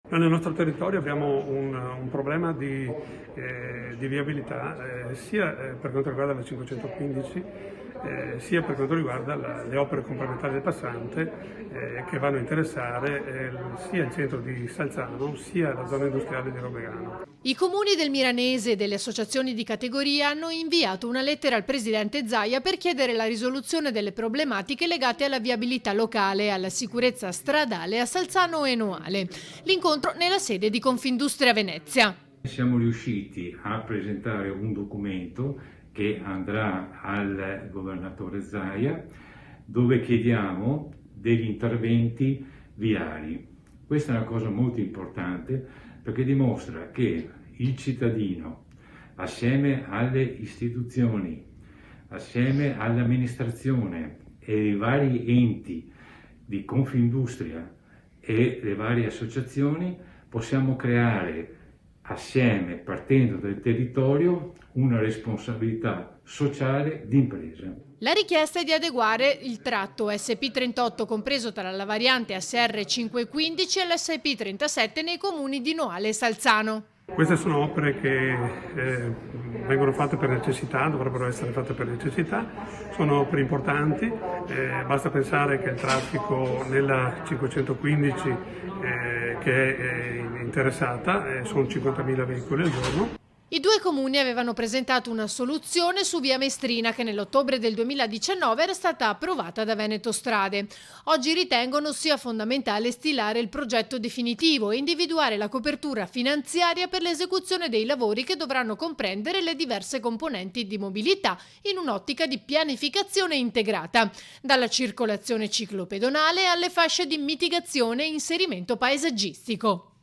Nel nostro territorio abbiamo un problema di viabilità sia per quanto riguarda la 515 sia per quanto riguarda le opere complementari del passante che vanno a interessare sia il centro di Salzano sia la zona industriale di Roveano. I comuni del Miranese e delle associazioni di categoria hanno inviato una lettera al presidente Zaia per chiedere la risoluzione delle problematiche legate alla viabilità locale e alla sicurezza stradale a Salzano e Noale. L'incontro nella sede di Confindustria Venezia. Siamo riusciti a presentare un documento che andrà al governatore Zaia, dove chiediamo degli interventi viari. Questa è una cosa molto importante perché dimostra che il cittadino, assieme alle istituzioni, assieme all'amministrazione e ai vari enti di Confindustria e le varie associazioni, possiamo creare assieme, partendo dal territorio, una responsabilità sociale d'impresa. La richiesta è di adeguare il tratto SP38 compreso tra la variante ASR 515 e l'SP37 nei comuni di Noale e Salzano. Queste sono opere che vengono fatte per necessità, dovrebbero essere fatte per necessità, sono opere importanti, basta pensare che il traffico nella 515 che è interessata sono 50.000 veicoli al giorno. I due comuni avevano presentato una soluzione su via Mestrina che nell'ottobre del 2019 era stata approvata da Veneto Strade. Oggi ritengono sia fondamentale stilare il progetto definitivo e individuare la copertura finanziaria per l'esecuzione dei lavori che dovranno comprendere le diverse componenti di mobilità in un'ottica di pianificazione integrata, dalla circolazione ciclopedonale alle fasce di mitigazione e inserimento paesaggistico.